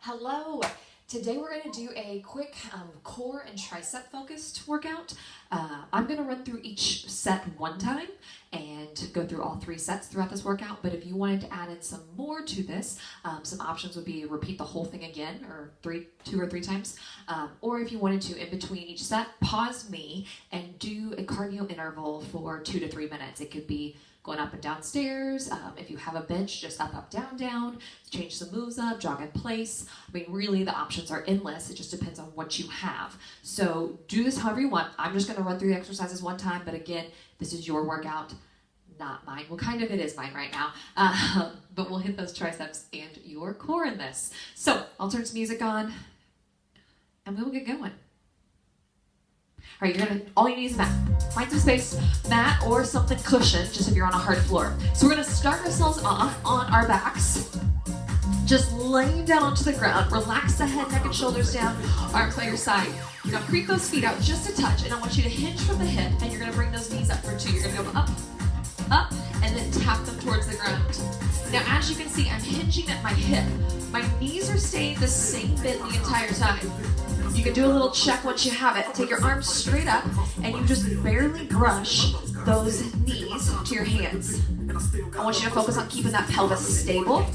Hello. Today we're going to do a quick core and tricep focused workout. I'm going to run through each set one time and go through all 3 sets throughout this workout. But if you wanted to add in some more to this, some options would be repeat the whole thing again or 2 or 3 times. Or if you wanted to, in between each set, pause me and do a cardio interval for 2 to 3 minutes. It could be going up and down stairs. If you have a bench, just up, up, down, down. Change some moves up, jog in place. I mean, really, the options are endless. It just depends on what you have. So do this however you want. I'm just going to run through the exercises one time, but again, this is your workout, not mine. Well, kind of it is mine right now, but we'll hit those triceps and your core in this. So I'll turn some music on, and we will get going. All right, all you need is a mat. Find some space, mat or something cushioned, just if you're on a hard floor. So we're gonna start ourselves off on our backs, just laying down onto the ground. Relax the head, neck, and shoulders down, arms by your side. You're gonna creep those feet out just a touch, and I want you to hinge from the hip, and you're gonna bring those knees up for 2. You're gonna go up, up, and then tap them towards the ground. Now, as you can see, I'm hinging at my hip. My knees are staying the same bend the entire time. You can do a little check once you have it. Take your arms straight up, and you just barely brush those knees to your hands. I want you to focus on keeping that pelvis stable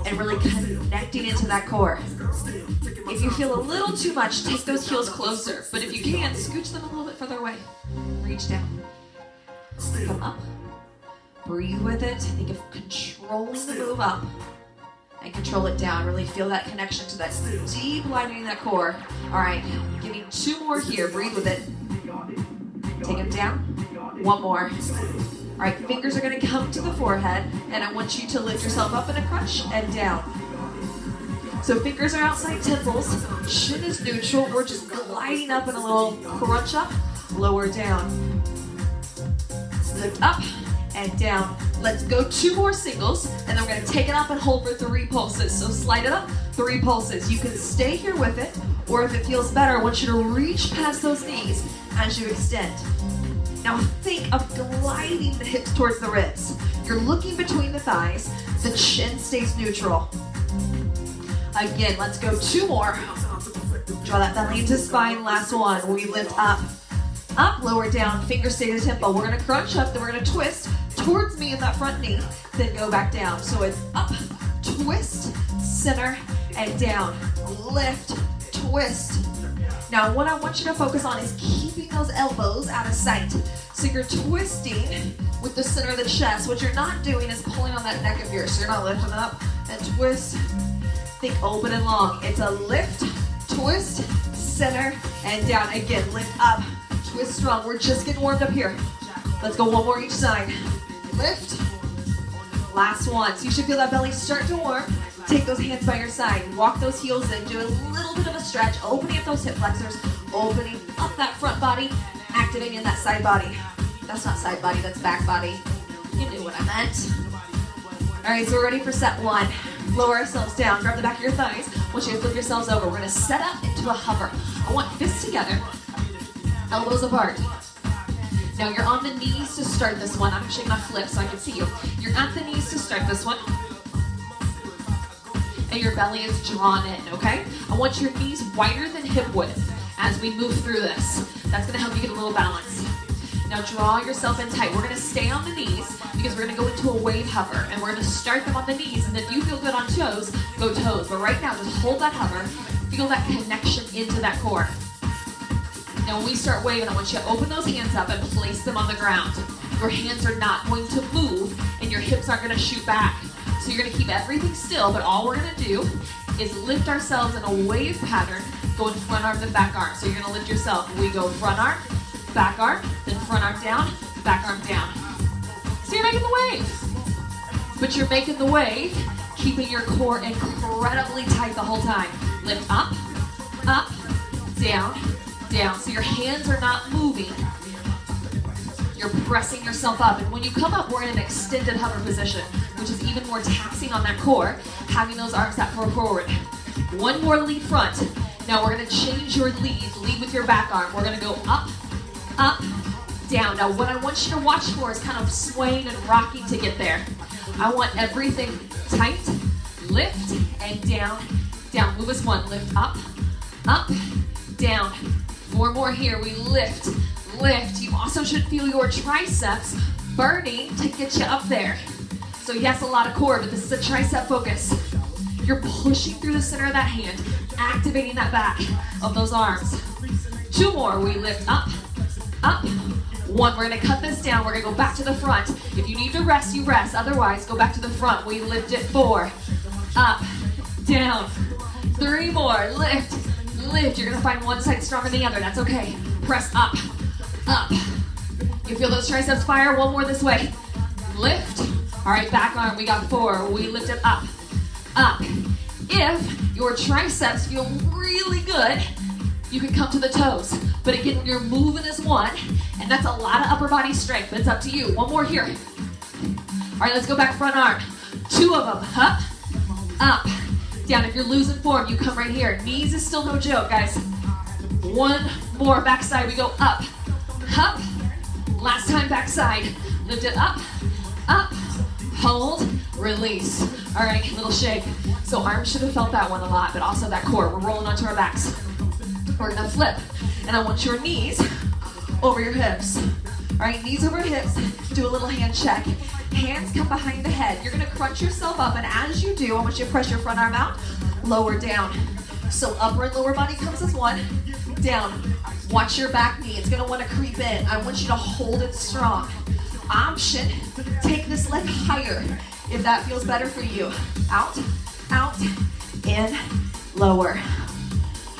and really connecting into that core. If you feel a little too much, take those heels closer. But if you can, scooch them a little bit further away. Reach down. Come up. Breathe with it. Think of controlling the move up and control it down. Really feel that connection to that deep lining in that core. All right, giving 2 more here. Breathe with it. Take them down. 1 more. All right, fingers are gonna come to the forehead, and I want you to lift yourself up in a crunch and down. So fingers are outside temples, chin is neutral. We're just gliding up in a little crunch up, lower down. Lift up and down. Let's go 2 more singles, and then we're gonna take it up and hold for 3 pulses. So slide it up, 3 pulses. You can stay here with it, or if it feels better, I want you to reach past those knees as you extend. Now think of gliding the hips towards the ribs. You're looking between the thighs, the chin stays neutral. Again, let's go 2 more. Draw that belly into spine, last one. We lift up, up, lower down, fingers stay to tempo. We're gonna crunch up, then we're gonna twist towards me in that front knee, then go back down. So it's up, twist, center, and down. Lift, twist. Now what I want you to focus on is keeping those elbows out of sight. So you're twisting with the center of the chest. What you're not doing is pulling on that neck of yours. So you're not lifting up and twist. Think open and long. It's a lift, twist, center, and down. Again, lift up, twist strong. We're just getting warmed up here. Let's go 1 more each side. Lift. Last one. So you should feel that belly start to warm. Take those hands by your side. Walk those heels in. Do a little bit of a stretch. Opening up those hip flexors. Opening up that front body. Activating that side body. That's not side body, that's back body. You knew what I meant. All right, so we're ready for set 1. Lower ourselves down. Grab the back of your thighs. I want you to flip yourselves over. We're going to set up into a hover. I want fists together. Elbows apart. Now you're on the knees to start this one. I'm actually going to flip so I can see you. You're at the knees to start this one. And your belly is drawn in, okay? I want your knees wider than hip width as we move through this. That's going to help you get a little balance. Now draw yourself in tight. We're going to stay on the knees because we're going to go into a wave hover. And we're going to start them on the knees. And if you feel good on toes, go toes. But right now, just hold that hover. Feel that connection into that core. Now when we start waving, I want you to open those hands up and place them on the ground. Your hands are not going to move and your hips aren't going to shoot back. So you're going to keep everything still, but all we're going to do is lift ourselves in a wave pattern, going front arm, then back arm. So you're going to lift yourself. We go front arm, then front arm down, back arm down. So you're making the wave. But you're making the wave, keeping your core incredibly tight the whole time. Lift up, up, down, down. So your hands are not moving. You're pressing yourself up. And when you come up, we're in an extended hover position, which is even more taxing on that core, having those arms that far forward. 1 more lead front. Now we're going to change your lead. Lead with your back arm. We're going to go up, up, down. Now what I want you to watch for is kind of swaying and rocking to get there. I want everything tight, lift, and down, down. Move us one. Lift up, up, down. 4 more here. We lift, lift. You also should feel your triceps burning to get you up there. So yes, a lot of core, but this is a tricep focus. You're pushing through the center of that hand, activating that back of those arms. 2 more. We lift up, up. 1. We're gonna cut this down. We're gonna go back to the front. If you need to rest, you rest. Otherwise, go back to the front. We lift it. 4, up, down. 3 more. Lift, lift. You're gonna find one side stronger than the other. That's okay. Press up, up. You feel those triceps fire? 1 more this way. Lift. All right, back arm. We got 4. We lift it up, up. If your triceps feel really good, you can come to the toes. But again, you're moving as one, and that's a lot of upper body strength, but it's up to you. 1 more here. All right, let's go back front arm. 2 of them. Up, up, down. If you're losing form, you come right here. Knees is still no joke, guys. 1 more. Backside, we go up, up. Last time, backside. Lift it up, up, hold, release. All right, little shake. So arms should have felt that one a lot, but also that core. We're rolling onto our backs. We're gonna flip, and I want your knees over your hips. All right, knees over hips. Do a little hand check. Hands come behind the head. You're gonna crunch yourself up, and as you do, I want you to press your front arm out, lower down. So upper and lower body comes as one, down. Watch your back knee. It's gonna wanna creep in. I want you to hold it strong. Option, take this leg higher if that feels better for you. Out, out, in, lower.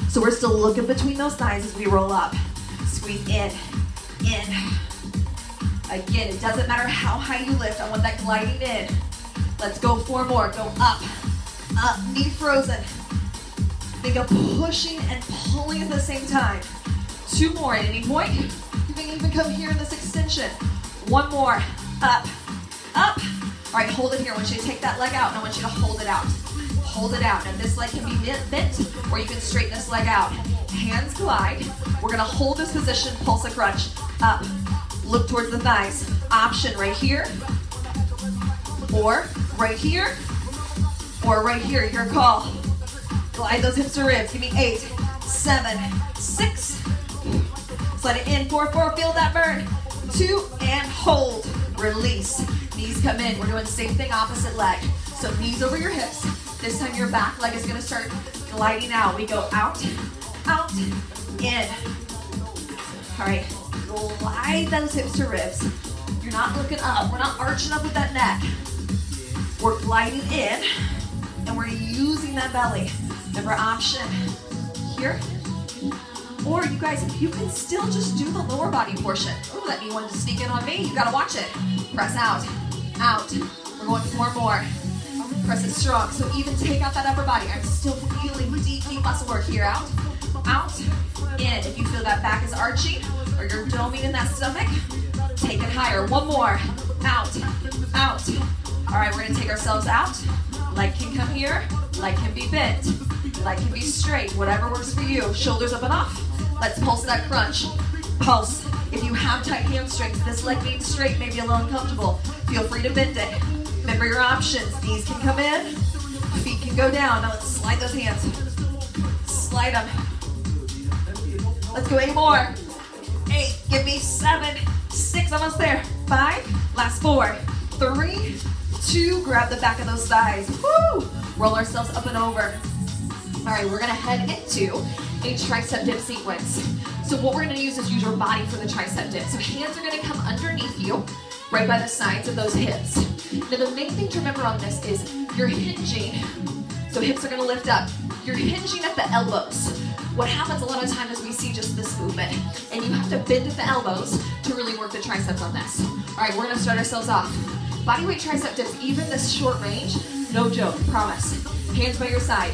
So we're still looking between those thighs as we roll up. Squeeze in. Again, it doesn't matter how high you lift. I want that gliding in. Let's go 4 more. Go up, up, knee frozen. Think of pushing and pulling at the same time. 2 more at any point. You can even come here in this extension. 1 more. Up, up. All right, hold it here. I want you to take that leg out, and I want you to hold it out. Hold it out. And this leg can be bent, or you can straighten this leg out. Hands glide. We're gonna hold this position, pulse a crunch. Up, look towards the thighs. Option right here, or right here, or right here, your call. Glide those hips to ribs. Give me 8, 7, 6. Let it in, 4, feel that burn. 2, and hold, release. Knees come in. We're doing the same thing, opposite leg. So knees over your hips. This time your back leg is gonna start gliding out. We go out, out, in. All right, glide those hips to ribs. You're not looking up. We're not arching up with that neck. We're gliding in, and we're using that belly. Remember, option here. Or you guys, you can still just do the lower body portion. Ooh, that knee wanted to sneak in on me. You gotta watch it. Press out, out. We're going 4 more. Press it strong. So even take out that upper body. I'm still feeling deep muscle work here. Out, out, in. If you feel that back is arching or you're doming in that stomach, take it higher. 1 more. Out, out. All right, we're gonna take ourselves out. Leg can come here. Leg can be bent. Leg can be straight. Whatever works for you. Shoulders up and off. Let's pulse that crunch. Pulse. If you have tight hamstrings, this leg being straight may be a little uncomfortable. Feel free to bend it. Remember your options. Knees can come in. Feet can go down. Now let's slide those hands. Slide them. Let's go 8 more. 8. Give me 7, 6. Almost there. 5. Last 4. 3, 2. Grab the back of those thighs. Woo! Roll ourselves up and over. All right, we're gonna head into a tricep dip sequence. So what we're gonna use is use your body for the tricep dip. So hands are gonna come underneath you, right by the sides of those hips. Now the main thing to remember on this is you're hinging, so hips are gonna lift up. You're hinging at the elbows. What happens a lot of times is we see just this movement, and you have to bend at the elbows to really work the triceps on this. All right, we're gonna start ourselves off. Bodyweight tricep dips, even this short range, no joke, promise. Hands by your side.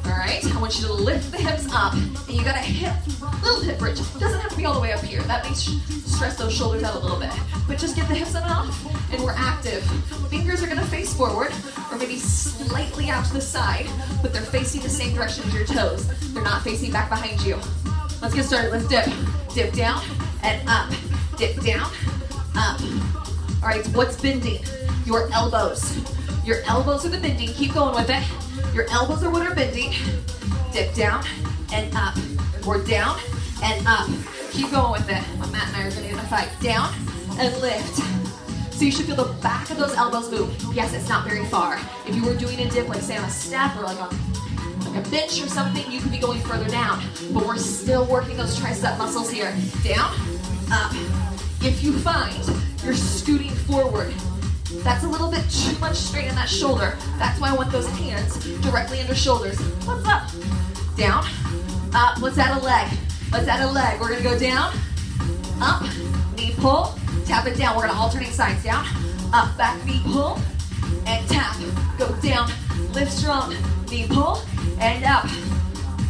All right, I want you to lift the hips up, and you got a little hip bridge. Doesn't have to be all the way up here. That may stress those shoulders out a little bit. But just get the hips up and off, and we're active. Fingers are gonna face forward, or maybe slightly out to the side, but they're facing the same direction as your toes. They're not facing back behind you. Let's get started, let's dip. Dip down, and up. Dip down, up. All right, what's bending? Your elbows. Your elbows are the bending. Keep going with it. Your elbows are what are bending. Dip down and up. We're down and up. Keep going with it. Matt and I are getting in a fight. Down and lift. So you should feel the back of those elbows move. Yes, it's not very far. If you were doing a dip, like say on a step or like on a bench or something, you could be going further down. But we're still working those tricep muscles here. Down, up. If you find you're scooting forward, that's a little bit too much straight in that shoulder. That's why I want those hands directly under shoulders. What's up? Down, up. Let's add a leg. Let's add a leg. We're gonna go down, up, knee pull, tap it down. We're gonna alternate sides. Down, up, back, knee pull, and tap. Go down, lift strong, knee pull, and up.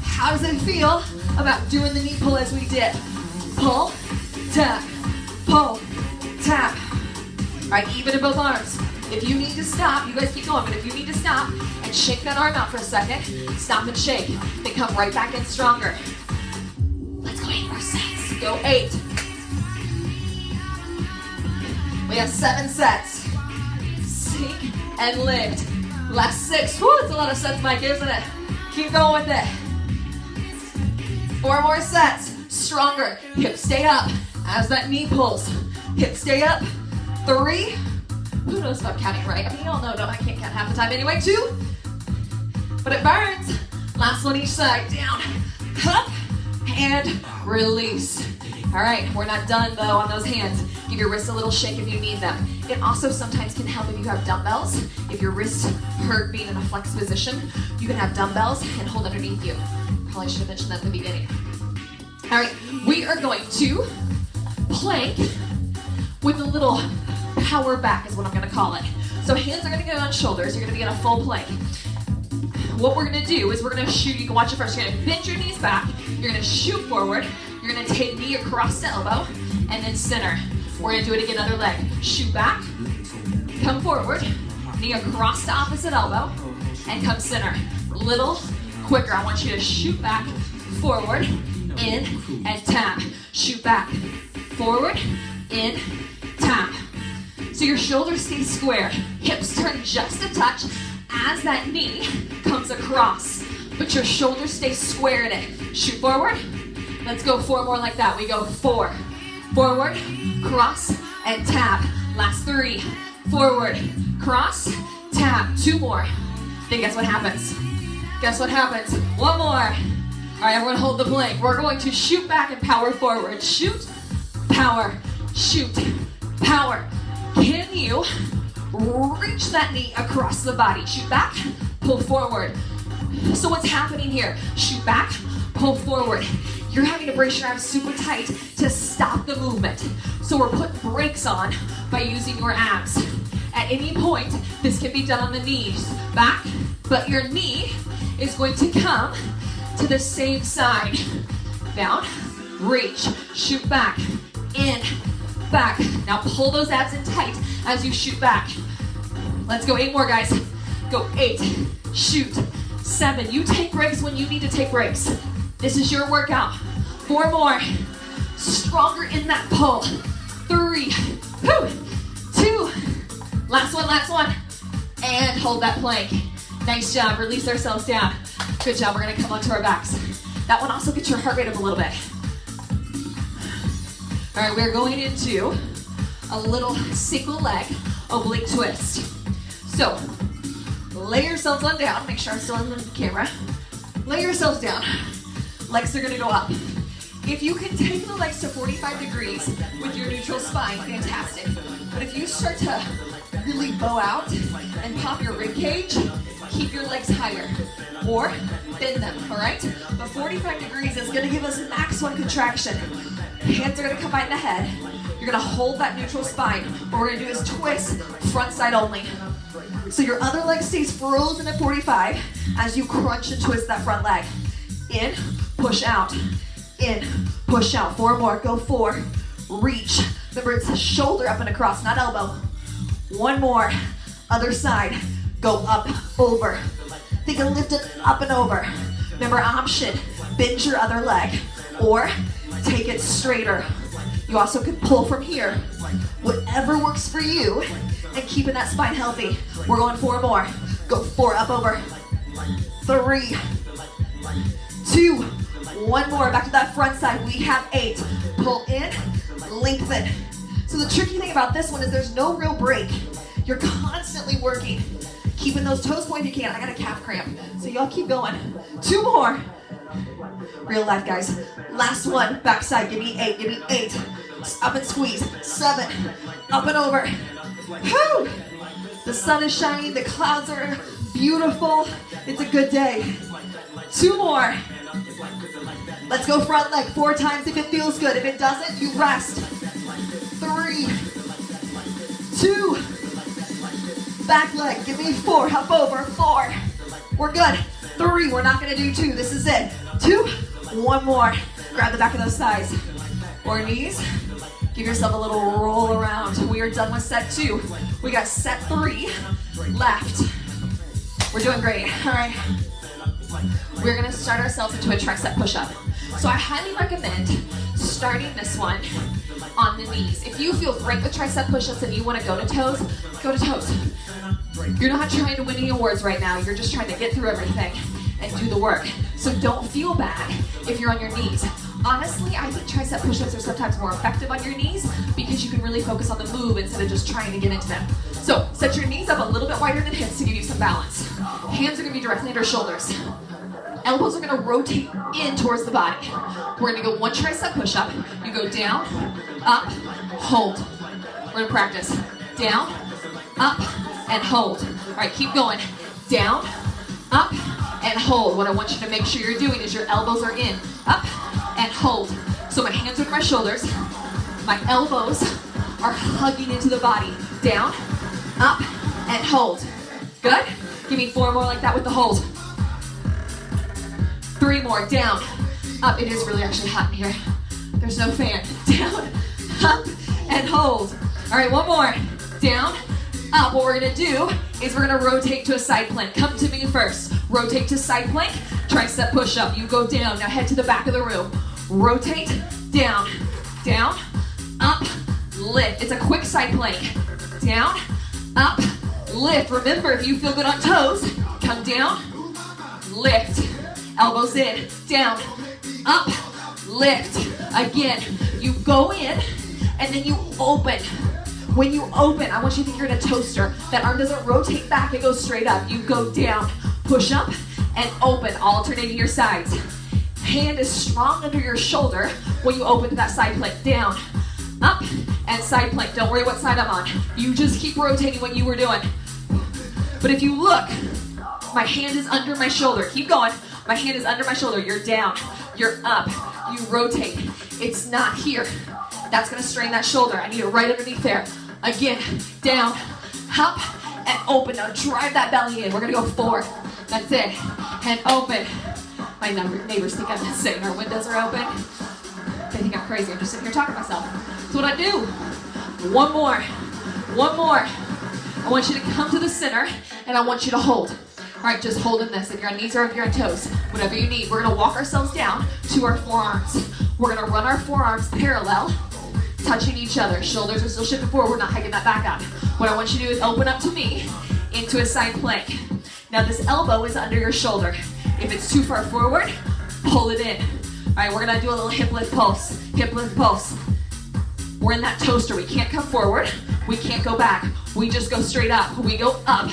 How does it feel about doing the knee pull as we did? Pull, tap, pull, tap. All right, even in both arms. If you need to stop, you guys keep going, but if you need to stop and shake that arm out for a second, stop and shake. Then come right back in stronger. Let's go 8 more sets. Go 8. We have 7 sets. Sink and lift. Last 6. Woo, it's a lot of sets, Mike, isn't it? Keep going with it. 4 more sets. Stronger. Hips stay up as that knee pulls. Hips stay up. 3. Who knows if I'm counting right? I mean, you all know, no, I can't count half the time anyway. 2. But it burns. Last one each side. Down, up, and release. All right, we're not done though on those hands. Give your wrists a little shake if you need them. It also sometimes can help if you have dumbbells. If your wrists hurt being in a flex position, you can have dumbbells and hold underneath you. Probably should have mentioned that at the beginning. All right, we are going to plank with a little power back is what I'm gonna call it. So hands are gonna go on shoulders. You're gonna be in a full plank. What we're gonna do is we're gonna shoot. You can watch it first. You're gonna bend your knees back. You're gonna shoot forward. You're gonna take knee across the elbow and then center. We're gonna do it again, other leg. Shoot back, come forward, knee across the opposite elbow, and come center. Little quicker. I want you to shoot back, forward, in, and tap. Shoot back, forward, in, tap. So your shoulders stay square. Hips turn just a touch as that knee comes across. But your shoulders stay square in it. Shoot forward. Let's go 4 more like that. We go 4. Forward, cross, and tap. Last 3. Forward, cross, tap. 2 more. Then guess what happens? Guess what happens? 1 more. All right, everyone hold the plank. We're going to shoot back and power forward. Shoot, power, shoot, power. Can you reach that knee across the body? Shoot back, pull forward. So what's happening here? Shoot back, pull forward. You're having to brace your abs super tight to stop the movement. So we're putting brakes on by using your abs. At any point, this can be done on the knees. Back, but your knee is going to come to the same side. Down, reach, shoot back, in, back. Now pull those abs in tight as you shoot back. Let's go 8 more, guys. Go 8, shoot, 7. You take breaks when you need to take breaks. This is your workout. 4 more. Stronger in that pull. 3, 2. Last one. And hold that plank. Nice job. Release ourselves down. Good job. We're gonna come onto our backs. That one also gets your heart rate up a little bit. All right, we're going into a little single leg oblique twist. So, lay yourselves on down. Make sure I'm still in the camera. Lay yourselves down. Legs are gonna go up. If you can take the legs to 45 degrees with your neutral spine, fantastic. But if you start to really bow out and pop your rib cage, keep your legs higher or bend them, all right? But 45 degrees is gonna give us max 1 contraction. Hands are gonna come behind the head. You're gonna hold that neutral spine. What we're gonna do is twist front side only. So your other leg stays frozen at 45 as you crunch and twist that front leg. In, push out. In, push out. 4 more. Go 4. Reach. Remember, it's shoulder up and across, not elbow. 1 more. Other side. Go up, over. Think of lift it up and over. Remember, option. Bend your other leg. Or take it straighter. You also can pull from here. Whatever works for you and keeping that spine healthy. We're going 4 more. Go 4 up, over. 3, 2, 1 more. Back to that front side. We have 8. Pull in, lengthen. So the tricky thing about this one is there's no real break. You're constantly working. Keeping those toes pointed if you can. I got a calf cramp. So y'all keep going. 2 more. Real life, guys. Last one. Backside. Give me 8. Give me 8. Up and squeeze. 7. Up and over. Whew. The sun is shining. The clouds are beautiful. It's a good day. 2 more. Let's go front leg 4 times if it feels good. If it doesn't, you rest. 3, 2, back leg. Give me 4. Hop over. 4. We're good. 3. We're not going to do 2. This is it. 2. 1 more. Grab the back of those thighs or knees. Give yourself a little roll around. We are done with set 2. We got set 3 left. We're doing great. All right. We're going to start ourselves into a tricep push-up. So I highly recommend starting this one on the knees. If you feel great with tricep push-ups and you want to go to toes, go to toes. You're not trying to win any awards right now. You're just trying to get through everything and do the work. So don't feel bad if you're on your knees. Honestly, I think tricep push-ups are sometimes more effective on your knees because you can really focus on the move instead of just trying to get into them. So set your knees up a little bit wider than hips to give you some balance. Hands are going to be directly under shoulders. Elbows are going to rotate in towards the body. We're going to go 1 tricep push-up. You go down, up, hold. We're going to practice. Down, up, and hold. All right, keep going. Down, up, and hold. What I want you to make sure you're doing is your elbows are in, up, and hold. So my hands are to my shoulders. My elbows are hugging into the body. Down, up, and hold. Good? Give me 4 more like that with the hold. 3 more. Down, up. It is really actually hot in here. There's no fan. Down, up, and hold. All right, 1 more. Down, up. What we're going to do is we're going to rotate to a side plank. Come to me first. Rotate to side plank. Tricep push-up. You go down. Now head to the back of the room. Rotate, down, down, up, lift. It's a quick side plank. Down, up, lift. Remember, if you feel good on toes, come down, lift. Elbows in, down, up, lift. Again, you go in and then you open. When you open, I want you to think you're in a toaster. That arm doesn't rotate back, it goes straight up. You go down, push up, and open, alternating your sides. Hand is strong under your shoulder when you open to that side plank. Down, up, and side plank. Don't worry what side I'm on. You just keep rotating what you were doing. But if you look, my hand is under my shoulder. Keep going. My hand is under my shoulder. You're down, you're up, you rotate. It's not here. That's gonna strain that shoulder. I need it right underneath there. Again, down, up, and open. Now drive that belly in. We're gonna go 4. That's it. And open. My neighbors think I'm saying our windows are open. They think I'm crazy. I'm just sitting here talking to myself. That's what I do. 1 more. 1 more. I want you to come to the center, and I want you to hold. All right, just holding this. If you're on knees or if you're on toes, whatever you need. We're going to walk ourselves down to our forearms. We're going to run our forearms parallel, touching each other. Shoulders are still shifting forward. We're not hiking that back up. What I want you to do is open up to me into a side plank. Now, this elbow is under your shoulder. If it's too far forward, pull it in. All right, we're going to do a little hip lift pulse. Hip lift pulse. We're in that toaster. We can't come forward. We can't go back. We just go straight up. We go up,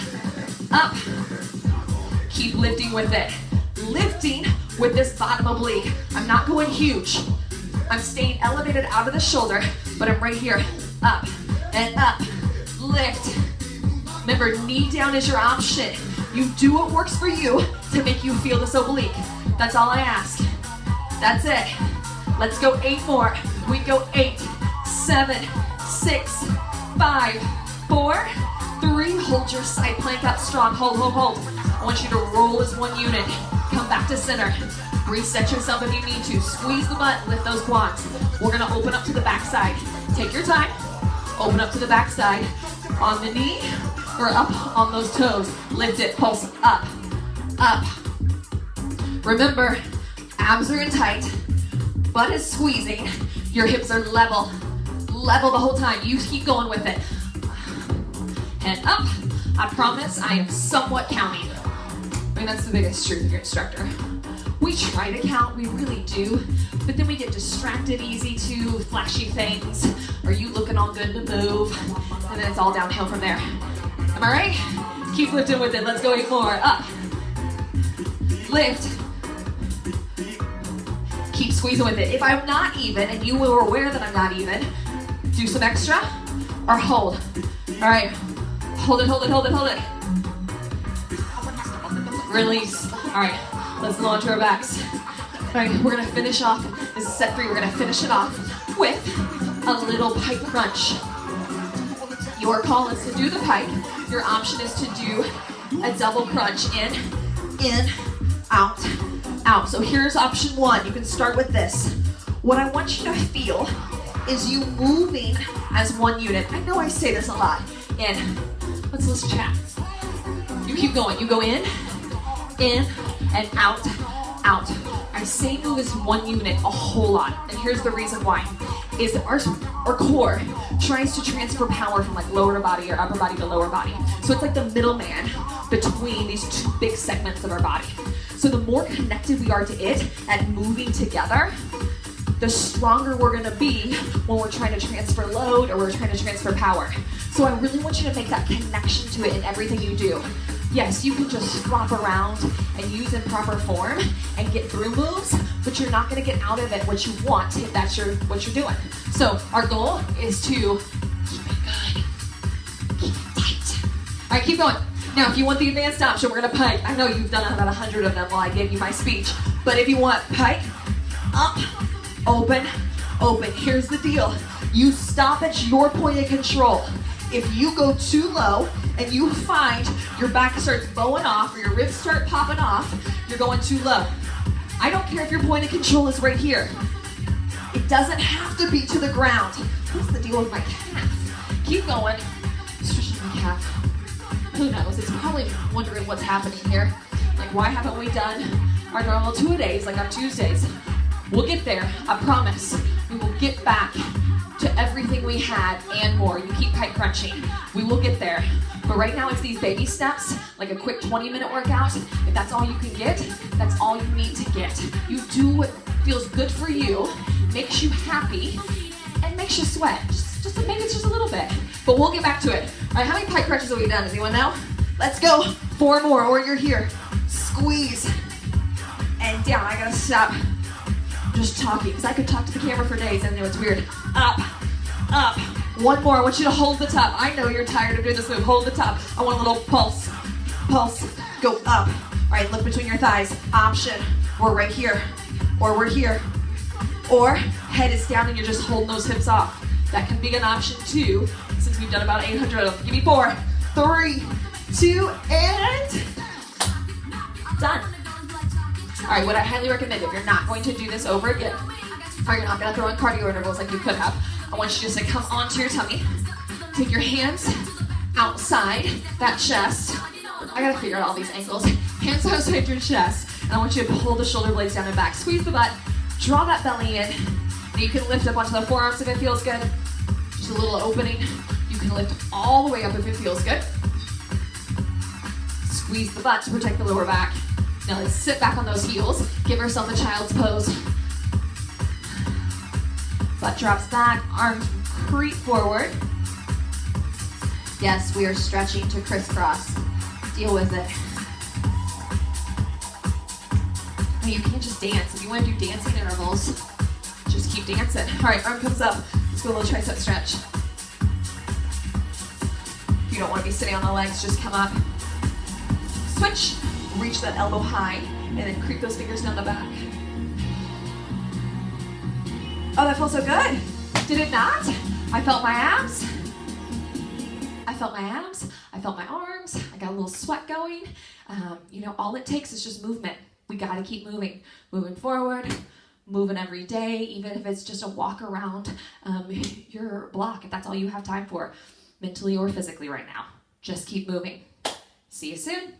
up. Keep lifting with it. Lifting with this bottom oblique. I'm not going huge. I'm staying elevated out of the shoulder, but I'm right here. Up and up. Lift. Remember, knee down is your option. You do what works for you to make you feel this oblique. That's all I ask. That's it. Let's go 8 more. We go 8, 7, 6, 5, 4, 3. Hold your side plank up strong. Hold, hold, hold. I want you to roll as one unit. Come back to center. Reset yourself if you need to. Squeeze the butt, lift those quads. We're gonna open up to the back side. Take your time. Open up to the back side. On the knee or up on those toes. Lift it, pulse up, up. Remember, abs are in tight, butt is squeezing, your hips are level the whole time. You keep going with it. And up, I promise I am somewhat counting. I mean, that's the biggest truth of your instructor. We try to count, we really do, but then we get distracted easy to flashy things, or you looking all good to move, and then it's all downhill from there. Am I right? Keep lifting with it. Let's go 8 more. Up. Lift. Keep squeezing with it. If I'm not even, and you are aware that I'm not even, do some extra, or hold. All right. Hold it, hold it, hold it, hold it. Release. All right. Let's launch our backs. All right, we're gonna finish off, this is set 3, we're gonna finish it off with a little pike crunch. Your call is to do the pike. Your option is to do a double crunch in, out, out. So here's option 1, you can start with this. What I want you to feel is you moving as one unit. I know I say this a lot. In, let's chat. You keep going, you go in, and out, out. I say move as one unit a whole lot, and here's the reason why. Is our core tries to transfer power from like lower body or upper body to lower body. So it's like the middleman between these 2 big segments of our body. So the more connected we are to it and moving together, the stronger we're gonna be when we're trying to transfer load or we're trying to transfer power. So I really want you to make that connection to it in everything you do. Yes, you can just flop around and use improper form and get through moves, but you're not gonna get out of it what you want if that's what you're doing. So our goal is to keep it good, keep it tight. All right, keep going. Now, if you want the advanced option, we're gonna pike. I know you've done about 100 of them while I gave you my speech, but if you want pike, up, open, open. Here's the deal. You stop at your point of control. If you go too low and you find your back starts bowing off or your ribs start popping off, you're going too low. I don't care if your point of control is right here. It doesn't have to be to the ground. What's the deal with my calf? Keep going. Stretching my calf. Who knows? It's probably wondering what's happening here. Like, why haven't we done our normal 2-a-days like on Tuesdays? We'll get there, I promise. We will get back to everything we had and more. You keep pike crunching. We will get there. But right now it's these baby steps, like a quick 20-minute workout. If that's all you can get, that's all you need to get. You do what feels good for you, makes you happy, and makes you sweat. Just maybe it's just a little bit. But we'll get back to it. All right, how many pike crunches have we done? Does anyone know? Let's go. 4 more, or you're here. Squeeze. And down. I gotta stop just talking, because I could talk to the camera for days and I know it's weird. Up, up. 1 more. I want you to hold the top. I know you're tired of doing this move. Hold the top. I want a little pulse. Pulse. Go up. All right, look between your thighs. Option. We're right here. Or we're here. Or head is down and you're just holding those hips off. That can be an option too, since we've done about 800 of them. Give me 4, 3, 2, and done. All right, what I highly recommend, if you're not going to do this over again, or you're not going to throw in cardio intervals like you could have, I want you just to come onto your tummy, take your hands outside that chest. I got to figure out all these angles. Hands outside your chest, and I want you to pull the shoulder blades down and back. Squeeze the butt, draw that belly in, and you can lift up onto the forearms if it feels good. Just a little opening. You can lift all the way up if it feels good. Squeeze the butt to protect the lower back. Now let's sit back on those heels. Give yourself a child's pose. Butt drops back, arms creep forward. Yes, we are stretching to crisscross. Deal with it. And you can't just dance. If you want to do dancing intervals, just keep dancing. All right, arm comes up. Let's do a little tricep stretch. If you don't want to be sitting on the legs, just come up. Switch. Reach that elbow high, and then creep those fingers down the back. Oh, that felt so good. Did it not? I felt my abs. I felt my abs. I felt my arms. I got a little sweat going. All it takes is just movement. We got to keep moving. Moving forward, moving every day, even if it's just a walk around your block, if that's all you have time for, mentally or physically right now. Just keep moving. See you soon.